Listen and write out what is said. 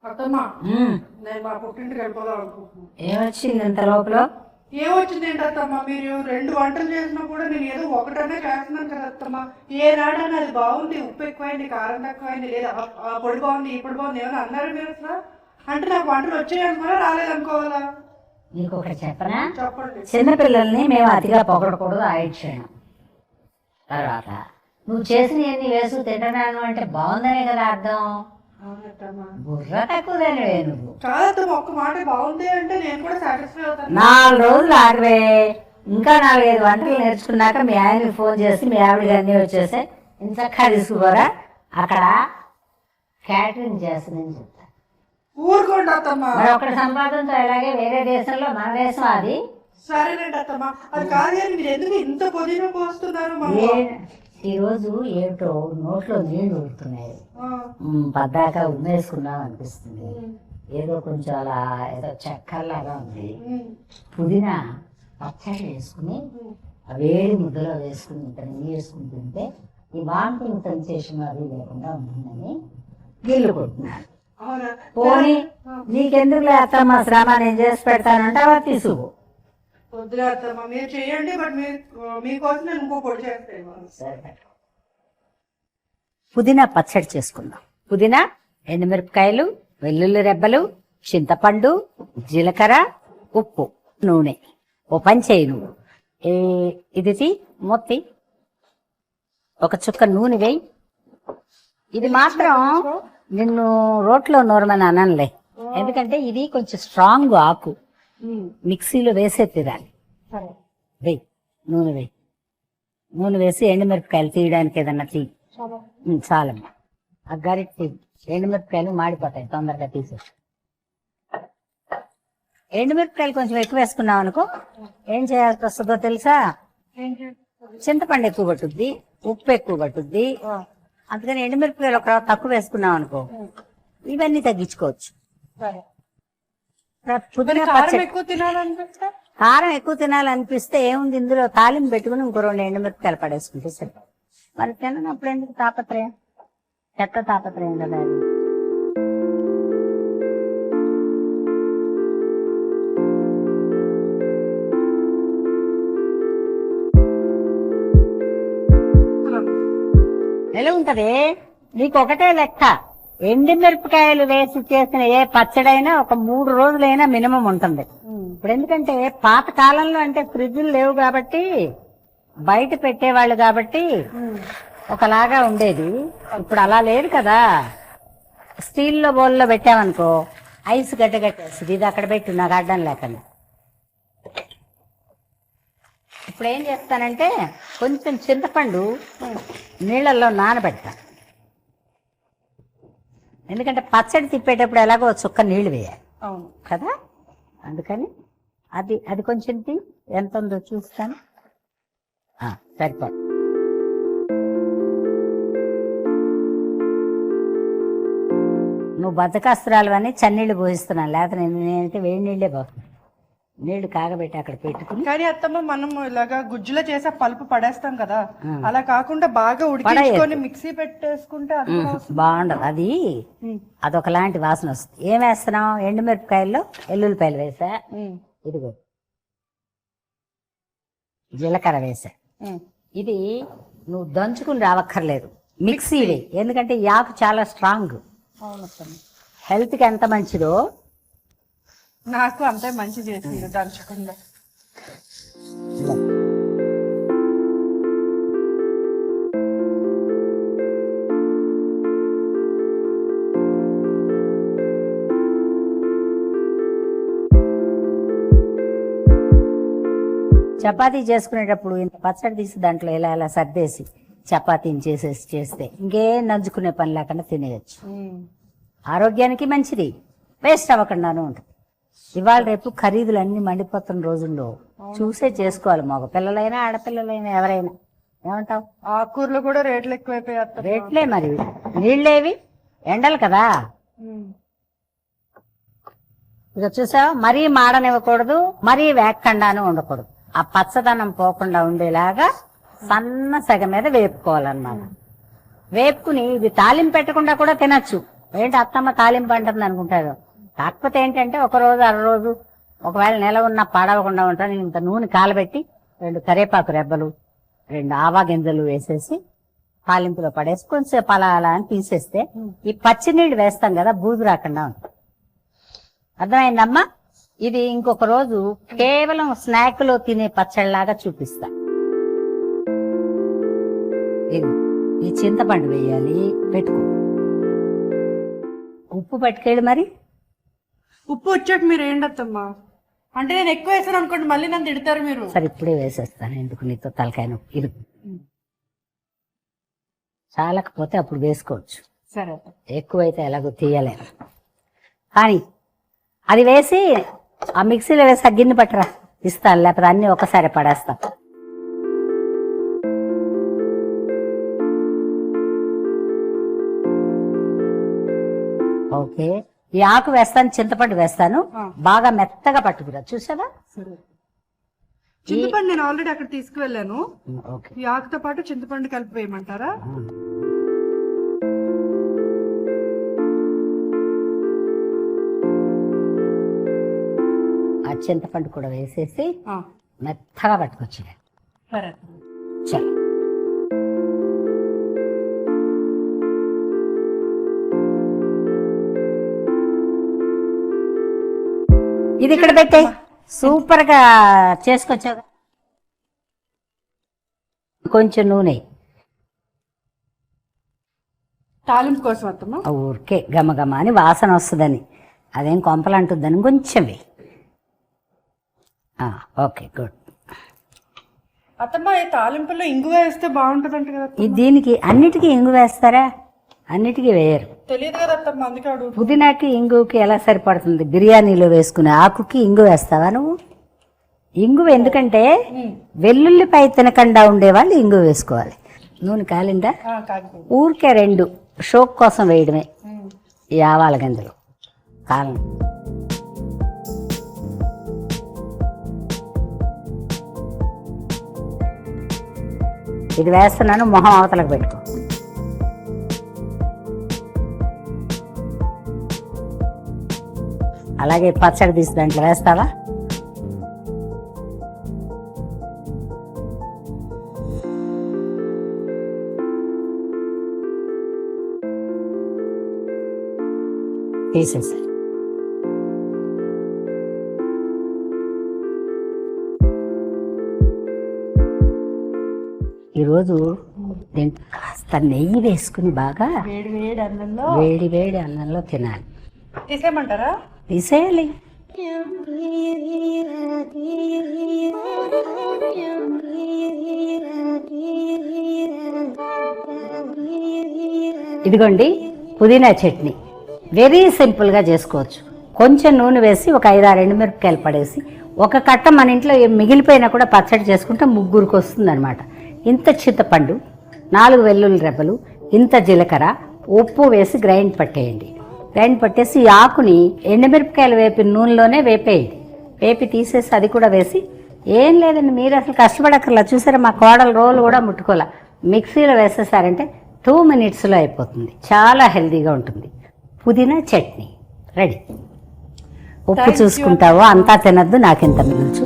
అత్తమ్మా నేను మా పుట్టింటికి వెళ్ళిపోదామనుకుంటున్నాను. ఏమొచ్చింది ఇంత లోపల? ఏమొచ్చింది ఏంటి అత్తమ్మా? మీరు 2 వంటలు చేసినా కూడా నేను ఏదో ఒకటనే చేస్తున్నాను కదా అత్తమ్మా. ఏ నాడని అది బాగుంది, ఉప్పు ఎక్కువైంది, కారం తక్కువైంది, లేదా ఆ పొడి బాగుంది, ఈ పొడి బాగుంది ఏమైనా అన్నారు మీరు అసలు? అంటే నాకు వంటలు వచ్చాయనుకోవాలా రాలేదనుకోవాలా? నీకు ఒకటి చెప్పనా? చెప్పండి. చిన్నపిల్లల్ని మేము అతిగా పొగడకూడదు, ఆయిడ్ చేయడం. తర్వాత నువ్వు చేసిన ఎన్ని వేసు తింటున్నాను అంటే బాగుందనే కదా అర్థం. అవునత్తమ్మా. బుర్ర తక్కువదానివే నువ్వు. కాదత్తమ్మా, ఒక్క మాట బాగుంది అంటే నేను కూడా సాటిస్ఫై అవుతాను. 4 రోజులు ఆగవే, ఇంకా 4-5 వంటలు నేర్చుకున్నాక మీ ఆయనకి ఫోన్ చేసి మీ ఆవిడ అన్నీ వచ్చేసి ఇంచక్కా తీసుకుపోరా, అక్కడ క్యాటరింగ్ చేస్తుందని చెప్తా. ఊరుకోండి అత్తమ్మా. మరి ఒకటి సంపాదనతో ఇలాగే వేరే దేశంలో, మన దేశం అది. సరేనండి అత్తమ్మా. అది కాదు కానీ మీరు ఎందుకు ఇంత పుదీనా పోస్తున్నారు? ఈరోజు ఏమిటో నోట్లో నీళ్లు ఊరుతున్నాయి, పద్దాక ఉమ్మేసుకున్నాం అనిపిస్తుంది. ఏదో కొంచెం అలా ఏదో చక్కర్లాగా ఉంది. పుదీనా పచ్చడి వేసుకుని ఆ వేడి ముద్దలో వేసుకుని నెయ్యి వేసుకుని తింటే ఈ వామిటింగ్ సెన్సేషన్ అది లేకుండా ఉంటుందని గిల్లు కొడుతున్నాను. పోనీ నీకెందుకు లేస్తామా శ్రమ, నేను చేసి పెడతానంటే అలా తీసుకు. వద్దులే అత్తమ్మా, మీరు చేయండి. బట్ మీకోసం నేను ఇంకో పొడి చేస్తాను. సరే, పుదీనా పచ్చడి చేసుకుందాం. పుదీనా, ఎండుమిరపకాయలు, వెల్లుల్లి రెబ్బలు, చింతపండు, జీలకర్ర, ఉప్పు, నూనె. ఓ పని చేయి నువ్వు, ఇది మొత్తి ఒక చుక్క నూనె వేయి. ఇది మాత్రం నిన్ను రోట్లో నూరమని అనలే, ఎందుకంటే ఇది కొంచెం స్ట్రాంగ్ ఆకు, మిక్సీలో వేసే తినాలి. వేయి నూనె, వేయి నూనె వేసి ఎండుమిరపకాయలు తీయడానికి ఏదన్నా తీ. చాలమ్మా, ఆ గరిటె తీ. ఎండుమిరపకాయలు మాడిపోతాయి, తొందరగా తీసేసి. ఎండుమిరపకాయలు కొంచెం ఎక్కువ వేసుకున్నావు అనుకో ఏం చేయాల్సి వస్తుందో తెలుసా? చింతపండు ఎక్కువ పట్టుద్ది, ఉప్పు ఎక్కువ పట్టుద్ది. అందుకని ఎండుమిరపకాయలు ఒక తక్కువ వేసుకున్నావు అనుకో ఇవన్నీ తగ్గించుకోవచ్చు. కారం ఎక్కువ తినాలనిపిస్తే ఏముంది, ఇందులో తాలింపు పెట్టుకుని ఇంకో 2 ఎండుమిరపకాయలు పడేసుకుంటే సరే. మరి తినప్పుడు ఎందుకు తాపత్రయం, చెత్త తాపత్రయం కదా అది. ఎలా ఉంటది నీకు ఒకటే లెక్క. ఎండుమిరపకాయలు వేసి చేసిన ఏ పచ్చడైనా ఒక 3 రోజులైనా మినిమం ఉంటుంది. ఇప్పుడు ఎందుకంటే పాత కాలంలో అంటే ఫ్రిడ్జ్లు లేవు కాబట్టి, బయట పెట్టేవాళ్ళు కాబట్టి ఒకలాగా ఉండేది. ఇప్పుడు అలా లేదు కదా. స్టీల్లో బౌల్లో పెట్టామనుకో ఐస్ గడ్డగట్టేస్తుంది. ఇది అక్కడ పెట్టు, నాకు అడ్డం లేకుండా. ఇప్పుడు ఏం చేస్తానంటే కొంచెం చింతపండు నీళ్ళల్లో నానబెడతా, ఎందుకంటే పచ్చడి తిప్పేటప్పుడు ఎలాగో చుక్క నీళ్లు వేయాలి కదా. అందుకని అది కొంచెం ఎంత ఉందో చూస్తాను. సరిపోదు. నువ్వు బద్దకస్త్రాలు అని చన్నీళ్ళు పోయిస్తున్నాను, లేకపోతే నేనైతే వేడి నీళ్ళే పోతున్నాను. నీళ్లు కాగబెట్టి అక్కడ పెట్టుకుని. కానీ అత్తమ్మ మనం ఇలాగా గుజ్జులో చేసే పలుపు పడేస్తాం కదా, అలా కాకుండా బాగా ఉడికించుకొని మిక్సీ పెట్టేసుకుంటే బాగుండదు. అదొకలాంటి వాసన వస్తుంది. ఏం వేస్తున్నాం? ఎండుమిరపకాయల్లో ఎల్లుల్లిపాయలు వేసా, ఇదిగో జీలకర్ర వేసా. ఇది నువ్వు దంచుకుని రావక్కర్లేదు, మిక్సీ వేయి. ఎందుకంటే ఈ ఆకు చాలా స్ట్రాంగ్, హెల్త్కి ఎంత మంచిదో నాకు అంతే మంచి చేసింది దంచకుండా. చపాతీ చేసుకునేటప్పుడు ఇంత పచ్చడి తీసి దాంట్లో ఇలా సర్దేసి చపాతీని చేస్తే ఇంకేం నంచుకునే పని లేకుండా తినేయచ్చు. ఆరోగ్యానికి మంచిది, వేస్ట్ అవ్వకుండానే ఉంటుంది. ఇవాళ రేపు ఖరీదులు అన్ని మండిపోతున్న రోజుల్లో చూసే చేసుకోవాలి, మగ పిల్లలైనా ఆడపిల్లలైనా ఎవరైనా. ఏమంటావు? ఆకుకూరలు కూడా రేట్లు ఎక్కువైపోయాయి. రేట్లే మరి, నీళ్ళేవి ఎండలు కదా. ఇక చూసావా, మరీ మాడనివ్వకూడదు, మరీ వేగకుండాను ఉండకూడదు. ఆ పచ్చదనం పోకుండా ఉండేలాగా సన్న సగ మీద వేపుకోవాలన్నమాట. వేపుకుని ఇది తాలింపు పెట్టకుండా కూడా తినచ్చు. ఏంటి అత్తమ్మ తాలింపు అంటుంది అనుకుంటారు. కాకపోతే ఏంటంటే ఒక రోజు అరరోజు ఒకవేళ నెల ఉన్న పాడవకుండా ఉంటాను. ఇంత నూనె కాలబెట్టి 2 కరివేపాకు రెబ్బలు 2 ఆవా గింజలు వేసేసి తాలింపులో పడేసి కొంచెంసేపు అలా అని తీసేస్తే ఈ పచ్చినీళ్ళు వేస్తాం కదా, బూజు రాకుండా ఉంటుంది. అర్థమైందమ్మా? ఇది ఇంకొక రోజు కేవలం స్నాక్ లో తినే పచ్చడిలాగా చూపిస్తా. ఈ చింతపండు వేయాలి, పెట్టుకో. ఉప్పు పట్టుకెళ్ళి మరి. ఉప్పు వచ్చాక మీరు ఏంటత్తమ్మా? అంటే నేను ఎక్కువ వేసాను అనుకోండి, మళ్ళీ నన్ను తిడతారు మీరు. సరే ఇప్పుడే వేసేస్తాను, ఎందుకు నీతో తలకాయ నొప్పి. ఇది చాలకపోతే అప్పుడు వేసుకోవచ్చు, సరే. ఎక్కువైతే ఎలాగో తీయలేను. కానీ అది వేసి ఆ మిక్సీలో వేసి ఆ గిన్నె పట్టరా, ఇస్తాను. లేకపోతే అన్ని ఒకసారి పడేస్తా. ఓకే, ఈ ఆకు వేస్తాను, చింతపండు వేస్తాను, బాగా మెత్తగా పట్టుకురా. చూసావా? చింతపండు నేను ఆల్రెడీ అక్కడ తీసుకువెళ్ళాను. ఓకే, ఈ ఆకుతో పాటు చింతపండు కలిపి వేయమంటారా? ఆ చింతపండు కూడా వేసేసి మెత్తగా పట్టుకొచ్చి. సరే. చల్, ఇది ఇక్కడ పెట్టే. సూపర్ గా చేసుకొచ్చావు. కొంచెం నూనె తాలింపు కోసం అత్తమ్మా. ఊరికే గమగమ అని వాసన వస్తుందని, అదేం కొంపలంటుందని కొంచెం వేయి. Okay, good. అత్తమ్మా, ఈ తాలింపులో ఇంగు వేస్తే బాగుంటదంట కదా. దీనికి అన్నిటికీ ఇంగు వేస్తారా? అన్నిటికీ వేయరు. తెలియదు కదా అత్తమ్మా, అందుకే అడుగు. పుదీనాకి ఇంగుకి ఎలా సరిపడుతుంది? బిర్యానీలో వేసుకునే ఆకుకి ఇంగు వేస్తావా నువ్వు? ఇంగు ఎందుకంటే వెల్లుల్లిపాయ తినకుండా ఉండేవాళ్ళు ఇంగు వేసుకోవాలి. నూనె కాలిందా? ఊరికే 2 షోక్ కోసం వేయడమే. ఈ ఆవాల గింజలు కాలం. ఇది వేస్తున్నాను, మొహం అవతలకు పెట్టుకో. అలాగే పచ్చడి తీసి దాంట్లో వేస్తావా? తీసేసా. ఈరోజు కాస్త నెయ్యి వేసుకుని బాగా వేడి వేడి అన్నంలో తినాలి. తీసేయమంటారా? తీసేయాలి. ఇదిగోండి పుదీనా చట్నీ. వెరీ సింపుల్గా చేసుకోవచ్చు. కొంచెం నూనె వేసి ఒక 5-6 ఎండుమిరపకాయలు పడేసి, ఒక కట్ట మన ఇంట్లో మిగిలిపోయినా కూడా పచ్చడి చేసుకుంటే 3కి వస్తుంది అనమాట. ఇంత చింతపండు, 4 వెల్లుల్లి రెబ్బలు, ఇంత జీలకర్ర, ఉప్పు వేసి గ్రైండ్ పట్టేయండి. గ్రైండ్ పట్టేసి ఈ ఆకుని ఎండుమిరపకాయలు వేపి నూనెలోనే వేపేయండి. వేపి తీసేసి అది కూడా వేసి, ఏం లేదండి మీరు అసలు కష్టపడక్కర్లా. చూసారా మా కోడలు రోలు కూడా ముట్టుకోలే, మిక్సీలో వేసేసారంటే 2 మినిట్స్లో అయిపోతుంది. చాలా హెల్తీగా ఉంటుంది. పుదీనా చట్నీ రెడీ. ఉప్పు చూసుకుంటావో అంతా తినద్దు, నాకింత మిగుల్చు.